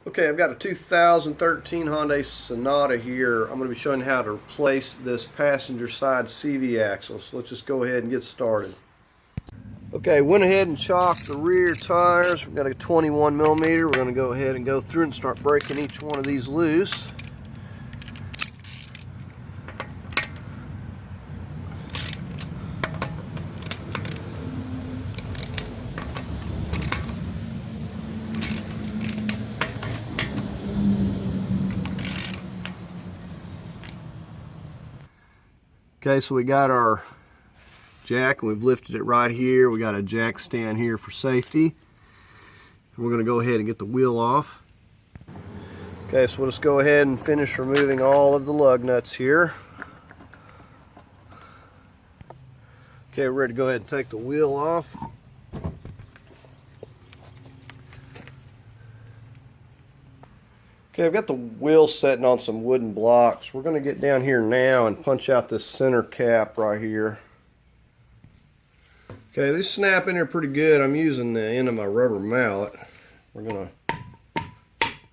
Okay, I've got a 2013 Hyundai Sonata here. I'm going to be showing you how to replace this passenger side CV axle. So let's just go ahead and get started. Okay, went ahead and chalked the rear tires. We've got a 21 millimeter. We're going to go ahead and go through and start breaking each one of these loose. Okay, so we got our jack and we've lifted it right here. We got a jack stand here for safety. And we're going to go ahead and get the wheel off. Okay, so we'll just go ahead and finish removing all of the lug nuts here. Okay, we're ready to go ahead and take the wheel off. Okay, I've got the wheel setting on some wooden blocks. We're going to get down here now and punch out this center cap right here. Okay, these snap in here pretty good. I'm using the end of my rubber mallet. We're going to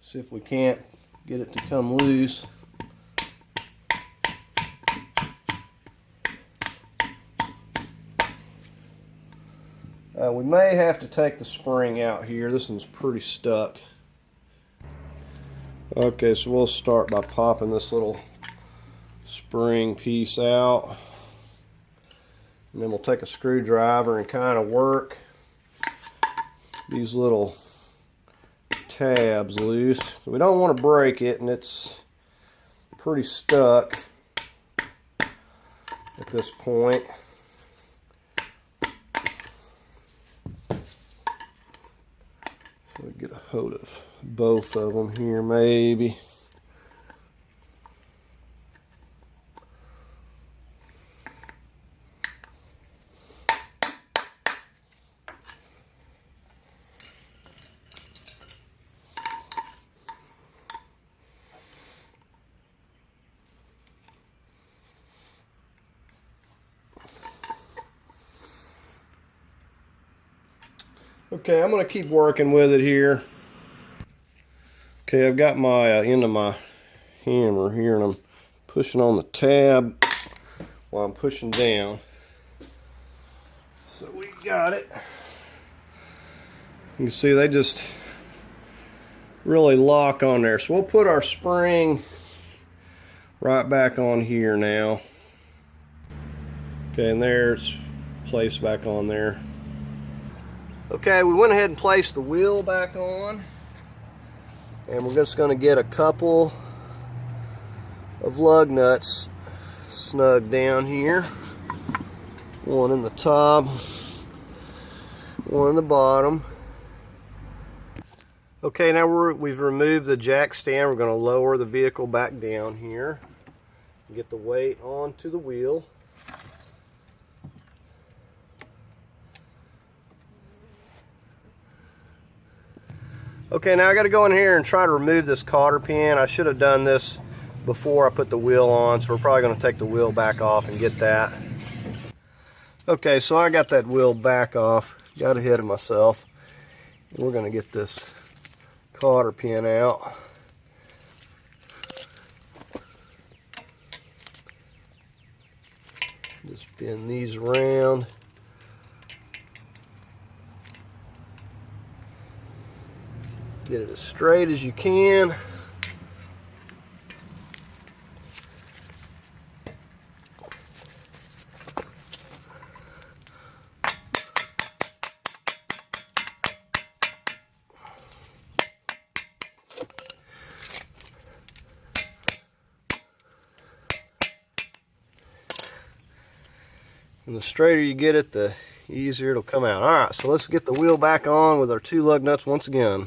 see if we can't get it to come loose. We may have to take the spring out here. This one's pretty stuck. Okay, so we'll start by popping this little spring piece out. And then we'll take a screwdriver and kind of work these little tabs loose. We don't want to break it, and it's pretty stuck at this point. So we get a hold of both of them here maybe. Okay, I'm going to keep working with it here. Okay, I've got my end of my hammer here, and I'm pushing on the tab while I'm pushing down. So we got it. You can see they just really lock on there. So we'll put our spring right back on here now. Okay, and there's placed back on there. Okay, we went ahead and placed the wheel back on, and we're just going to get a couple of lug nuts snug down here. One in the top, one in the bottom. Okay, now we've removed the jack stand. We're going to lower the vehicle back down here, get the weight onto the wheel. Okay, now I got to go in here and try to remove this cotter pin. I should have done this before I put the wheel on, so we're probably going to take the wheel back off and get that. Okay, so I got that wheel back off. Got ahead of myself. We're going to get this cotter pin out. Just bend these around. Get it as straight as you can. And the straighter you get it, the easier it'll come out. Alright, so let's get the wheel back on with our two lug nuts once again.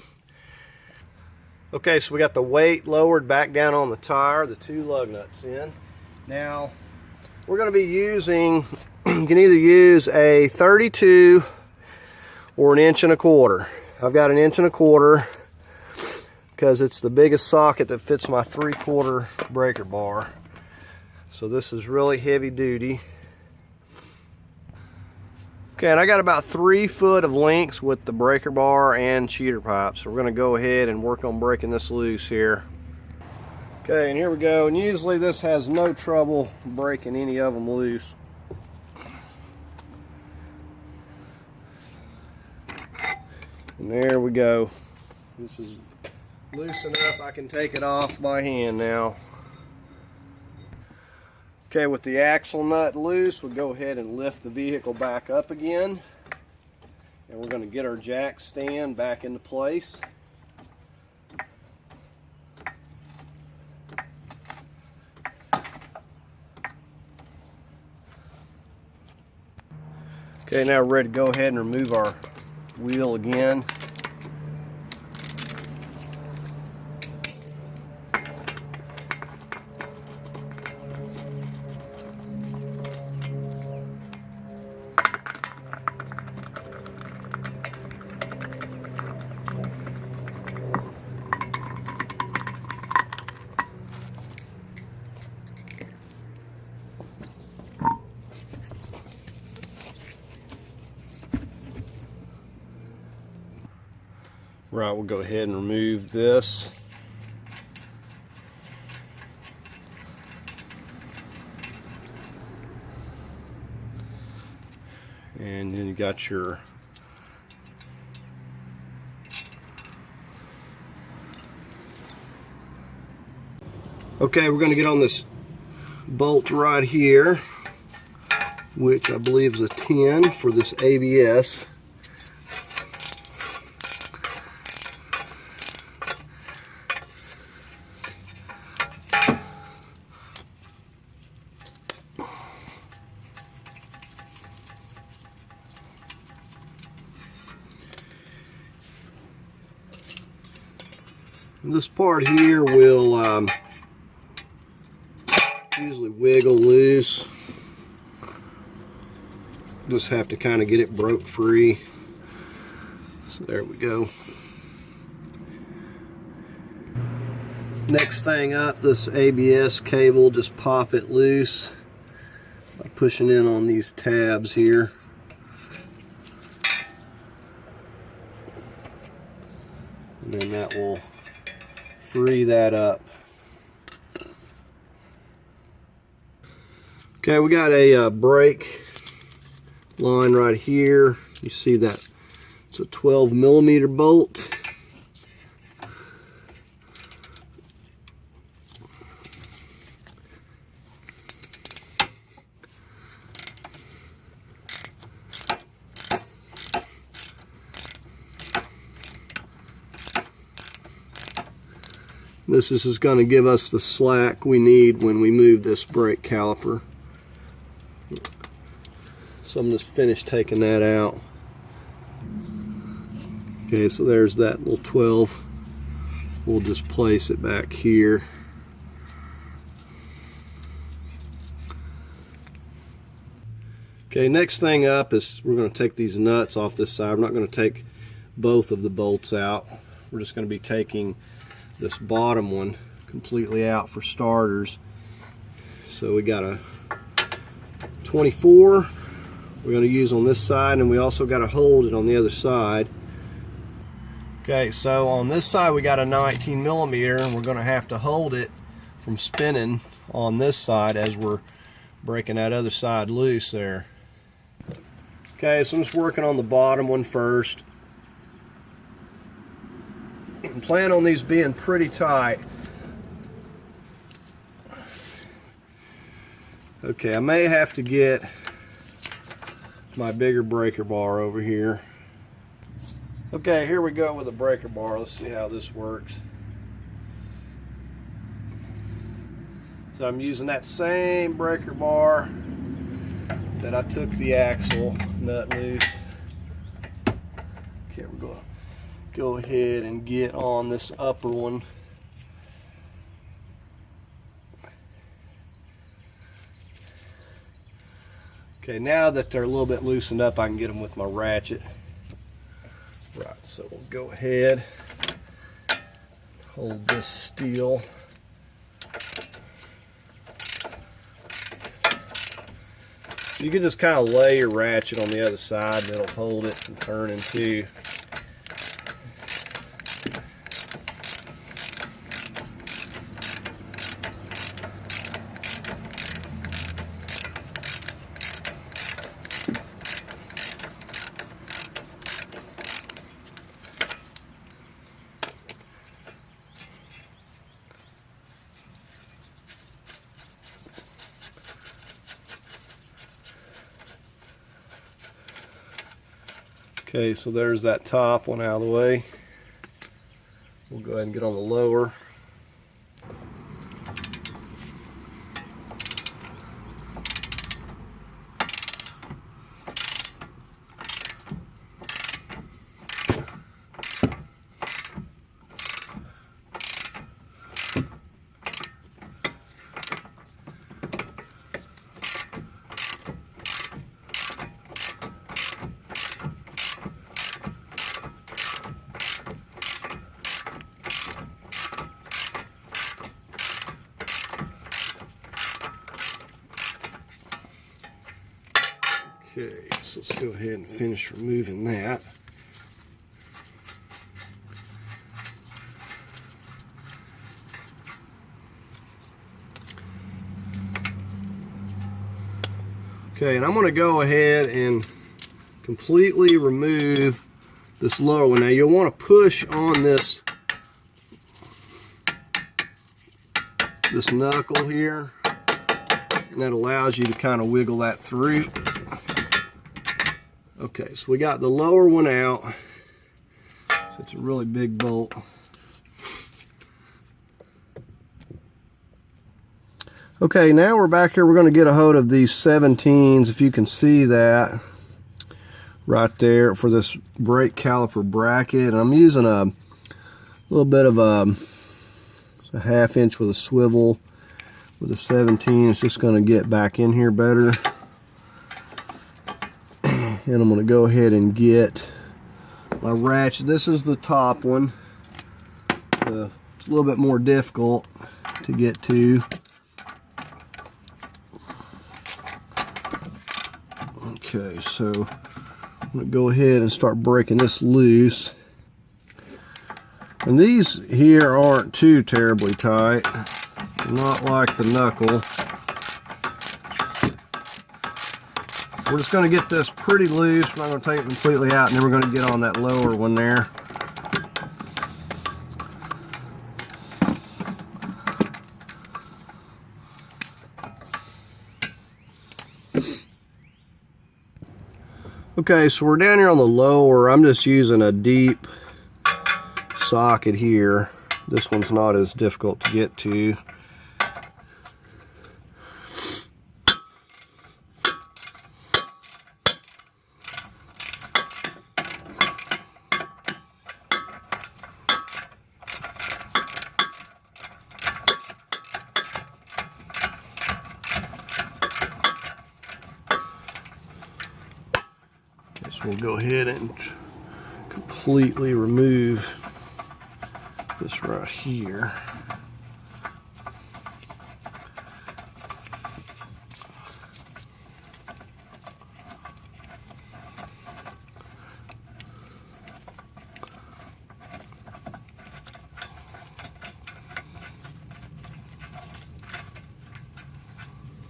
Okay, so we got the weight lowered back down on the tire, the two lug nuts in. Now, we're going to be using, you can either use a 32 or an 1.25 inches. I've got an 1.25 inches because it's the biggest socket that fits my 3/4 breaker bar. So this is really heavy duty. Okay, Okay, and I got about 3 foot of length with the breaker bar and cheater pipe. So we're going to go ahead and work on breaking this loose here. Okay, and here we go. And usually this has no trouble breaking any of them loose. And there we go. This is loose enough I can take it off by hand now. Okay, with the axle nut loose, we'll go ahead and lift the vehicle back up again. And we're going to get our jack stand back into place. Okay, now we're ready to go ahead and remove our wheel again. Right, we'll go ahead and remove this. And then you got your okay, we're going to get on this bolt right here, which I believe is a 10 for this ABS. This part here will usually wiggle loose. Just have to kind of get it broke free. So there we go. Next thing up, this ABS cable, just pop it loose by pushing in on these tabs here. And then that will free that up. Okay, we got a brake line right here. You see that? It's a 12mm bolt. This is going to give us the slack we need when we move this brake caliper. So I'm just finished taking that out. Okay, so there's that little 12. We'll just place it back here. Okay, next thing up is we're going to take these nuts off this side. We're not going to take both of the bolts out. We're just going to be taking this bottom one completely out for starters. So we got a 24 we're going to use on this side, and we also got to hold it on the other side. Okay, so on this side we got a 19mm, and we're going to have to hold it from spinning on this side as we're breaking that other side loose there. Okay, so I'm just working on the bottom one first. I plan on these being pretty tight. Okay, I may have to get my bigger breaker bar over here. Okay, here we go with the breaker bar. Let's see how this works. So I'm using that same breaker bar that I took the axle nut loose. Okay, we're going to go ahead and get on this upper one. Okay, now that they're a little bit loosened up, I can get them with my ratchet. Right, so we'll go ahead, hold this steel. You can just kind of lay your ratchet on the other side and it'll hold it from turning too. Okay, so there's that top one out of the way. We'll go ahead and get on the lower. Okay, so let's go ahead and finish removing that. Okay, and I'm going to go ahead and completely remove this lower one. Now you'll want to push on this knuckle here, and that allows you to kind of wiggle that through. Okay, so we got the lower one out. So it's a really big bolt. Okay, now we're back here. We're going to get a hold of these 17s, if you can see that right there, for this brake caliper bracket. And I'm using a little bit of a 1/2 inch with a swivel with a 17. It's just going to get back in here better. And I'm going to go ahead and get my ratchet. This is the top one. It's a little bit more difficult to get to. Okay, so I'm going to go ahead and start breaking this loose. And these here aren't too terribly tight. Not like the knuckle. We're just going to get this pretty loose. We're not going to take it completely out, and then we're going to get on that lower one there. Okay, so we're down here on the lower. I'm just using a deep socket here. This one's not as difficult to get to. So we'll go ahead and completely remove this right here.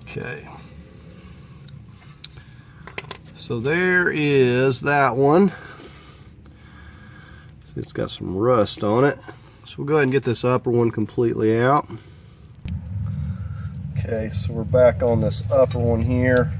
Okay. So there is that one. It's got some rust on it. So we'll go ahead and get this upper one completely out. Okay, so we're back on this upper one here.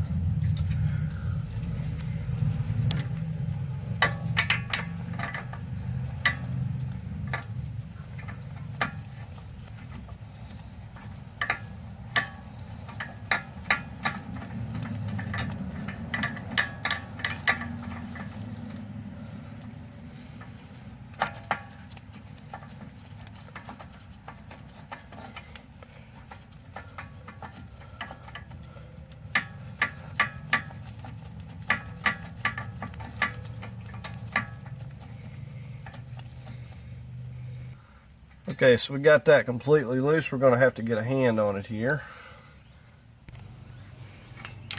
Okay, so we got that completely loose. We're going to have to get a hand on it here.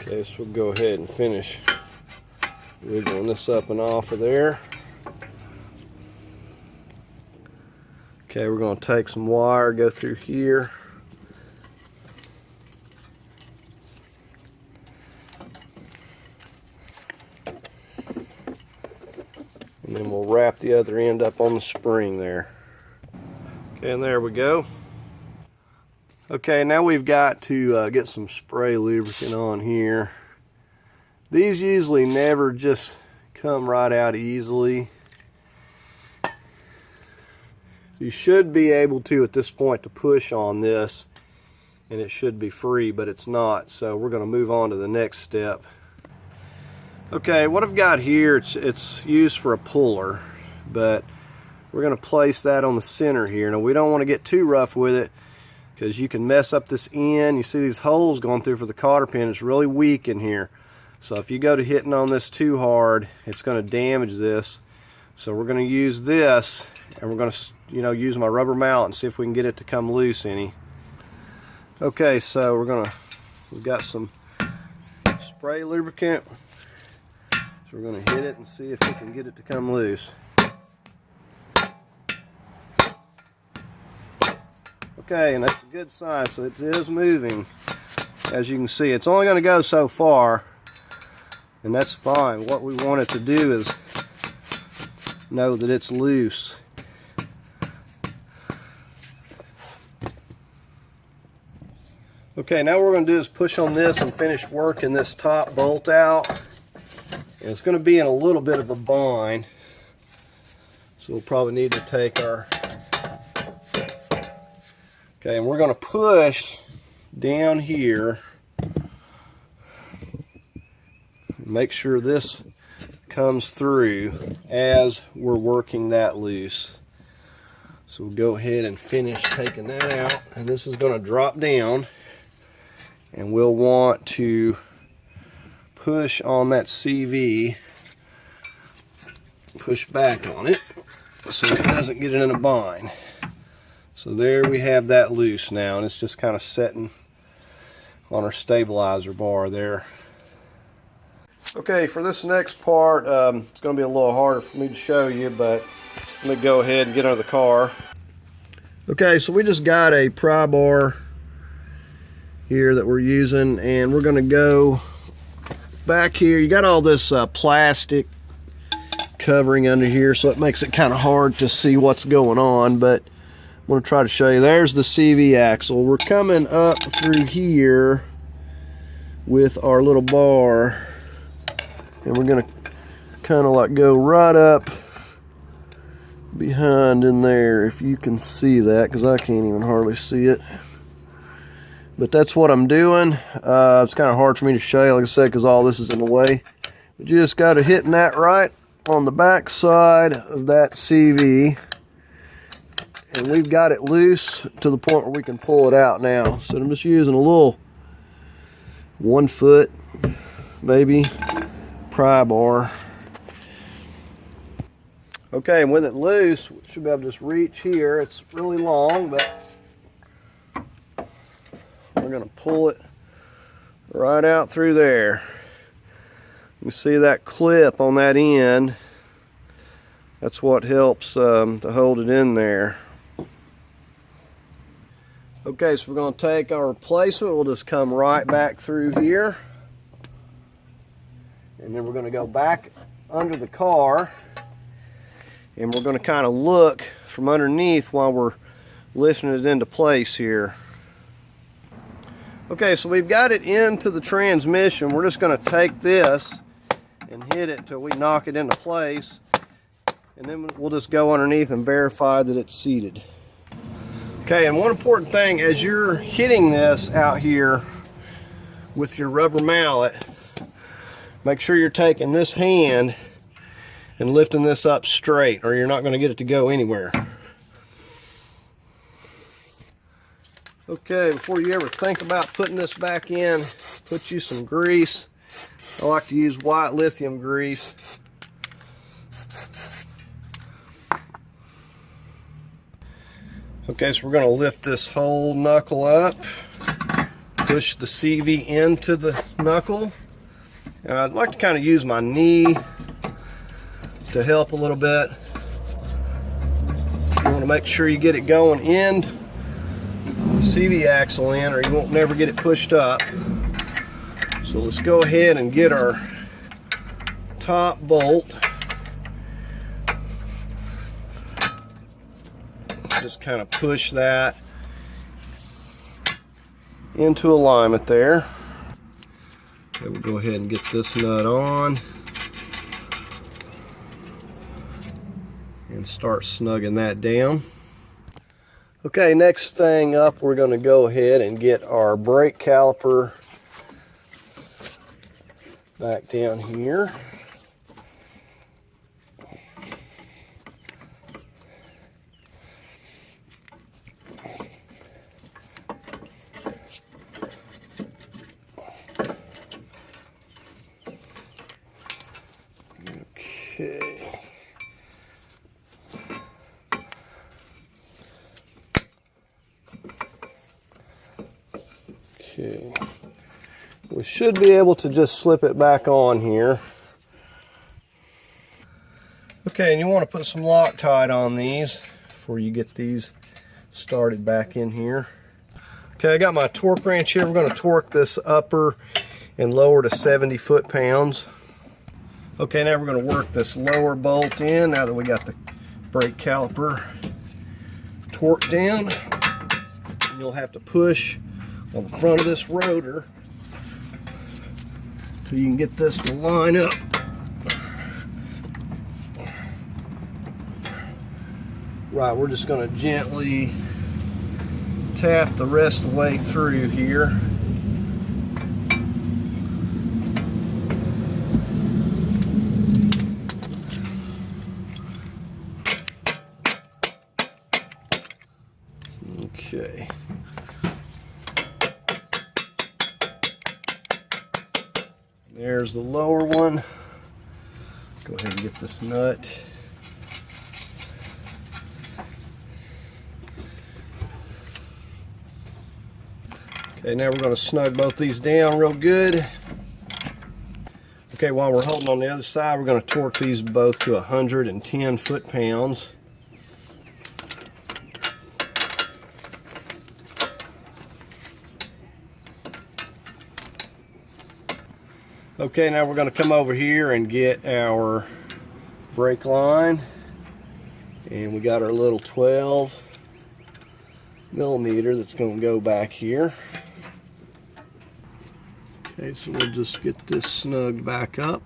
Okay, so we'll go ahead and finish wiggling this up and off of there. Okay, we're going to take some wire, go through here. And then we'll wrap the other end up on the spring there. Okay, and there we go. Okay, now we've got to get some spray lubricant on here. These usually never just come right out easily. You should be able to, at this point, to push on this, and it should be free, but it's not. So we're going to move on to the next step. Okay, what I've got here, it's used for a puller, but we're going to place that on the center here. Now, we don't want to get too rough with it, because you can mess up this end. You see these holes going through for the cotter pin. It's really weak in here. So if you go to hitting on this too hard, it's going to damage this. So we're going to use this, and we're going to, use my rubber mallet and see if we can get it to come loose any. Okay, so we've got some spray lubricant. So we're going to hit it and see if we can get it to come loose. Okay, and that's a good sign, so it is moving. As you can see, it's only going to go so far, and that's fine. What we want it to do is know that it's loose. Okay, now what we're going to do is push on this and finish working this top bolt out. And it's going to be in a little bit of a bind, so we'll probably need to take our... Okay, and we're going to push down here. Make sure this comes through as we're working that loose. So we'll go ahead and finish taking that out. And this is going to drop down. And we'll want to push on that CV. Push back on it so it doesn't get in a bind. So there we have that loose now, and it's just kind of setting on our stabilizer bar there. Okay, for this next part, it's going to be a little harder for me to show you, but let me go ahead and get under the car. Okay, so we just got a pry bar here that we're using, and we're going to go back here. You got all this plastic covering under here, so it makes it kind of hard to see what's going on, but I'm going to try to show you. There's the CV axle. We're coming up through here with our little bar, and we're going to kind of like go right up behind in there, if you can see that, because I can't even hardly see it. But that's what I'm doing. It's kind of hard for me to show you, like I said, because all this is in the way. But you just got to hit that right on the back side of that CV. And we've got it loose to the point where we can pull it out now. So I'm just using a little 1 foot, maybe, pry bar. Okay, and with it loose, we should be able to just reach here. It's really long, but we're going to pull it right out through there. You see that clip on that end? That's what helps to hold it in there. Okay, so we're going to take our replacement. We'll just come right back through here. And then we're going to go back under the car. And we're going to kind of look from underneath while we're lifting it into place here. Okay, so we've got it into the transmission. We're just going to take this and hit it till we knock it into place. And then we'll just go underneath and verify that it's seated. Okay, and one important thing, as you're hitting this out here with your rubber mallet, make sure you're taking this hand and lifting this up straight, or you're not going to get it to go anywhere. Okay, before you ever think about putting this back in, put you some grease. I like to use white lithium grease. Okay, so we're going to lift this whole knuckle up, push the CV into the knuckle. And I'd like to kind of use my knee to help a little bit. You want to make sure you get it going in the CV axle in, or you won't never get it pushed up. So let's go ahead and get our top bolt. Just kind of push that into alignment there. Okay, we'll go ahead and get this nut on and start snugging that down. Okay, next thing up, we're going to go ahead and get our brake caliper back down here. Okay. Okay. We should be able to just slip it back on here. Okay, and you want to put some Loctite on these before you get these started back in here. Okay, I got my torque wrench here. We're going to torque this upper and lower to 70 foot-pounds. Okay, now we're going to work this lower bolt in now that we got the brake caliper torqued down. And you'll have to push on the front of this rotor so you can get this to line up. Right, we're just going to gently tap the rest of the way through here. Okay. There's the lower one. Go ahead and get this nut. Okay, now we're going to snug both these down real good. Okay, while we're holding on the other side, we're going to torque these both to 110 foot-pounds. Okay, now we're going to come over here and get our brake line, and we got our little 12 millimeter that's going to go back here. Okay, so we'll just get this snugged back up.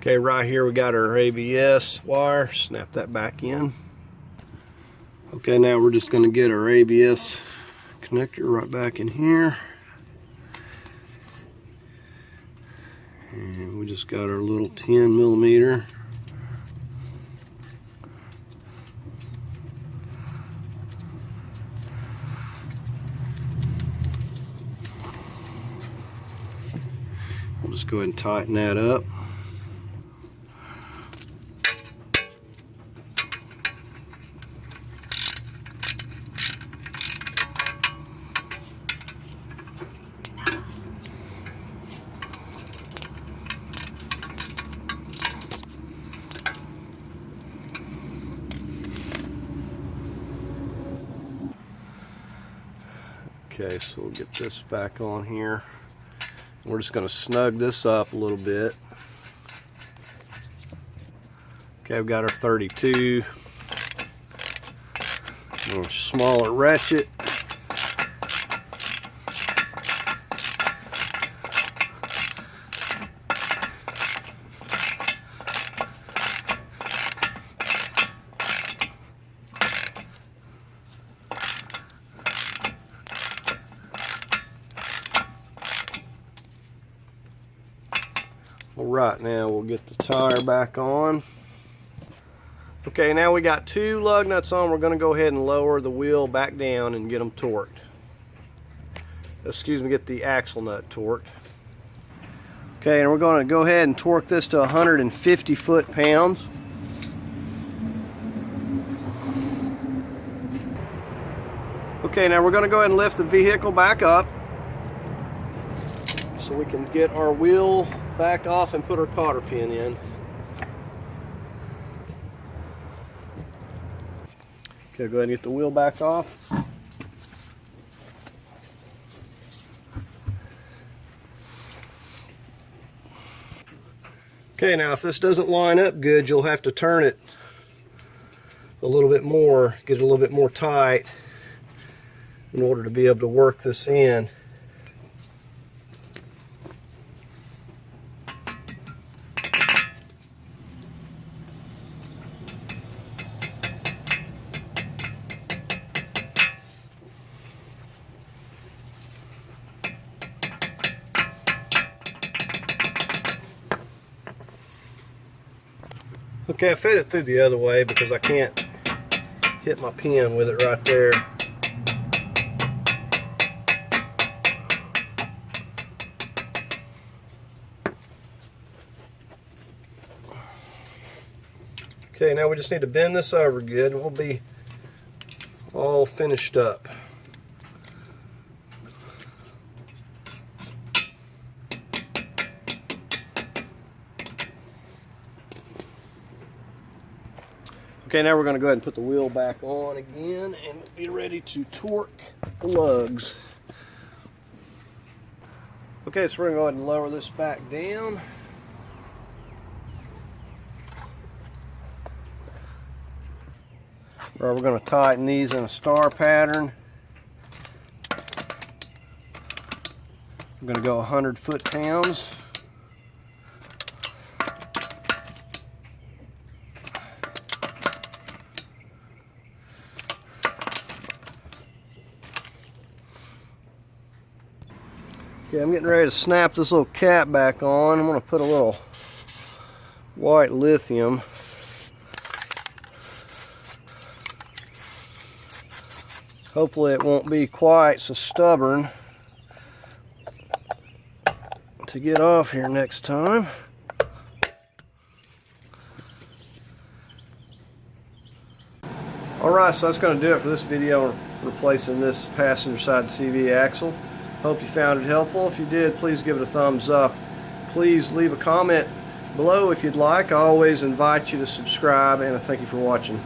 Okay, right here we got our ABS wire. Snap that back in. Okay, now we're just going to get our ABS connector right back in here. And we just got our little 10 millimeter. We'll just go ahead and tighten that up. Okay, so we'll get this back on here. We're just going to snug this up a little bit. Okay, I've got our 32. A little smaller ratchet. Alright, now we'll get the tire back on. Okay, now we got 2 lug nuts on. We're going to go ahead and lower the wheel back down and get them torqued. Excuse me, get the axle nut torqued. Okay, and we're going to go ahead and torque this to 150 foot-pounds. Okay, now we're going to go ahead and lift the vehicle back up so we can get our wheel back off and put our cotter pin in. Okay, go ahead and get the wheel back off. Okay, now if this doesn't line up good, you'll have to turn it a little bit more, get it a little bit more tight in order to be able to work this in. Okay, I fed it through the other way because I can't hit my pin with it right there. Okay, now we just need to bend this over good and we'll be all finished up. Okay, now we're going to go ahead and put the wheel back on again and be ready to torque the lugs. Okay, so we're going to go ahead and lower this back down. We're going to tighten these in a star pattern. I'm going to go 100 foot-pounds. Okay, I'm getting ready to snap this little cap back on. I'm going to put a little white lithium. Hopefully it won't be quite so stubborn to get off here next time. Alright, so that's going to do it for this video replacing this passenger side CV axle. Hope you found it helpful. If you did, please give it a thumbs up. Please leave a comment below if you'd like. I always invite you to subscribe, and I thank you for watching.